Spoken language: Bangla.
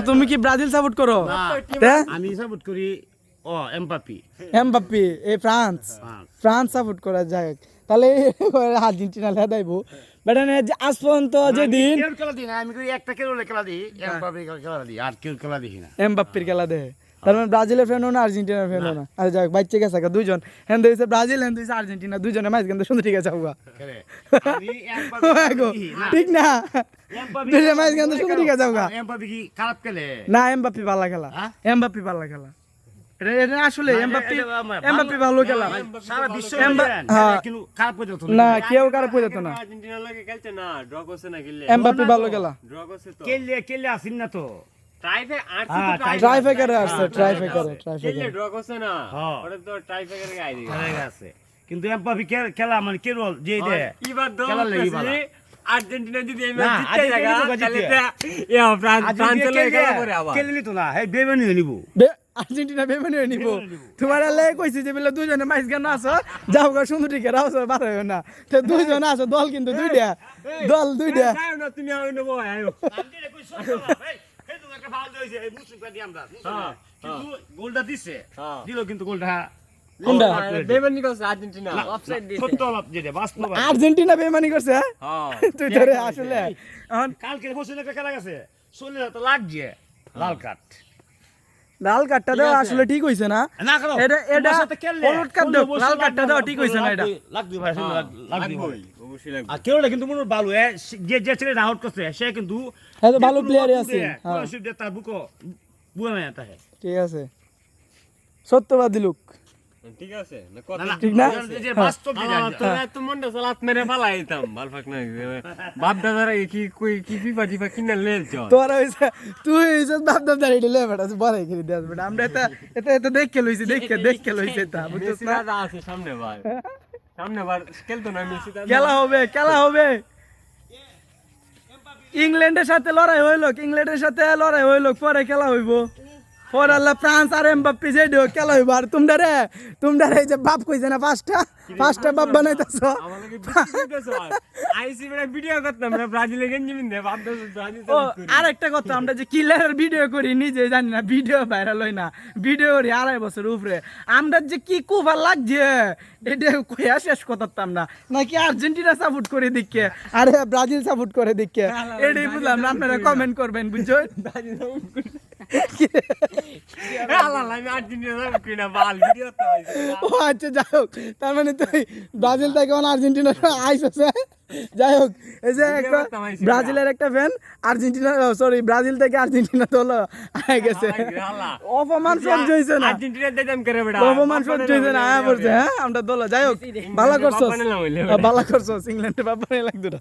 তুমি কি ব্রাজিল সাপোর্ট করো? আমি সাপোর্ট করি এমবাপ্পে। এমবাপ্পে এই ফ্রান্স সাপোর্ট করা যায়, তাহলে আর্জেন্টিনা লেদাইবো বাট আজ পর্যন্ত যেদিন খেলা দিই না, আমি করি একটা খেলা দিই, এমবাপ্পে খেলা দিই, আর কেউ খেলা দেখি না। এমবাপ্পের খেলা দেখে, তার মানে ব্রাজিলের ফ্যানও না আর্জেন্টিনার ফ্যানও না। আরে যাক বাচ্চা গেছে দুইজন, হ্যাঁ দিয়েছে ব্রাজিল, হ্যাঁ দিয়েছে আর্জেন্টিনা, দুইজনে ম্যাচ কিন্তু সুন্দর ঠিক আছে ঠিক না, দুইজন ম্যাচ কিন্তু সুন্দর ঠিক আছে এমবাপ্পে কি খারাপ খেলে না? এমবাপ্পে ভালো খেলা, এমবাপ্পে ভালো খেলা, এটা আসলে এমবাপ্পে ভালো খেলা, সারা বিশ্ব কিন্তু খারাপ করে যেত না, কেউ খারাপ করে যেত না। আর্জেন্টিনার লাগে খেলতে না, ড্র করছে না খেললে এমবাপ্পে ভালো খেলা, ড্র করছে তো খেললে আসিন না তো, ট্রাইফেকারে আসছে, ট্রাইফেকারে খেললে ড্র করছে না, ওটা তো ট্রাইফেকারে গায় দিছে। কিন্তু এমবাপ্পে খেলা মানে কে রোল যে দে এবার দল খেলা লাগি ভালো। আর্জেন্টিনা যদি এই ম্যাচ জিতে যায় তাহলে ফ্রান্স লগে খেলা করে আবার খেললি তো না, হে বেমানি নিব আর্জেন্টিনা বেমানি হয়ে নিব। তোমার লাই কইছি যে বলে দুইজনে মাইস গান আসো, যাও গা সুন্দর ঠিক রাও বার হয় না, তো দুইজন আসো, দল কিন্তু দুইটা, দল দুইটা। না তুমি আইও নেবো আইও একটা ফাউল দিয়েছে এই মুসলিম কাটি আমরা, কিন্তু গোলটা দিছে, দিল কিন্তু গোলটা কোনটা বেমানি করছে আর্জেন্টিনা, অফসাইড দিছে, সত্য লাভ যেটা বাস্তব। আর্জেন্টিনা বেমানি করছে, হ্যাঁ তুই ধরে আসলে এখন কালকে বসে একটা খেলা গেছে, চলে তো লাগছে লাল কার্ড, লাল কার্ডটা দেওয়া আসলে ঠিক হইছে না, না করো এটা এটা হলুদ কার্ড দাও, লাল কার্ডটা দেওয়া ঠিক হইছে না, এটা লাগবে ভাই, লাগবে অবশ্যই লাগবে। আর কেউ কিন্তু মনে ভালো যে যে ছেলে আউট করছে সে কিন্তু হ্যাঁ তো ভালো প্লেয়ারই আছে, হ্যাঁ তার বুকো বুয়া না এটা ঠিক আছে, সত্যবাদী লোক ঠিক আছে না কথা ঠিক না? যে বাস্তব যেটা তোরা তো মনটা সালাত মেরে ফালাইতাম ভাল ফাক না বাপ দাদারা কি কই কি ফিফা টিফা কিনা লেলছ তোরা হইছে, তুই হইছে বাপ দাদা দাঁড়িয়ে লে বেটা, বড়াই করে দেস বেটা, আমরা এটা এটা এটা দেখে লইছি, দেখে লইছি, তা বুঝছিস মেসি না? দাদা আছে সামনে বার, সামনে বার খেলতো না মেসি দাদা, খেলা হবে ইংল্যান্ডের সাথে লড়াই হইলো, পরে খেলা হইবো, পরে আল্লাহ ফ্রান্স আর এমবাপ্পে যেডো খেলা হইবো। আর তোমরা এই যে বাপ কইছে না পাঁচটা বাপ বানাইতাছো, আমার লাগে বিদেশ আইসি বড় ভিডিও করতাম না, ব্রাজিলে গেঞ্জি পিনতে বাপ দাদা ব্রাজিল ও আরেকটা কথা, আমরা যে কিলারের ভিডিও করি নিজে জানি না, ভিডিও ভাইরাল হয় না, ভিডিও করি 2.5 বছর উপরে, আমরা যে কি কুফা লাগছে এটা কইয়া শেষ করতাম না, নাকি আর্জেন্টিনা সাপোর্ট করে দিকে আরে ব্রাজিল সাপোর্ট করে দিকে, এটাই বুঝলাম না, আপনারা কমেন্ট করবেন বুঝছো? আমি আর্জেন্টিনা কিনা বাল ভিডিও তো ও আচ্ছা, যাই হোক, তার মানে তুই ব্রাজিল থেকে আর্জেন্টিনা আইসছে, যাই হোক, এই যে একটা ব্রাজিলের একটা ফ্যান আর্জেন্টিনা, সরি ব্রাজিল থেকে আর্জেন্টিনা তো হলো আয় গেছে, অপমান সহ্য হয়েছে না, আর্জেন্টিনা দিতাম করে বেটা অপমান সহ্য হয়েছে না, আয়া পড়ছে, হ্যাঁ আমরা দোলা, যাই হোক ভালো করছো, ইংল্যান্ডের ব্যাপারে লাগতো না।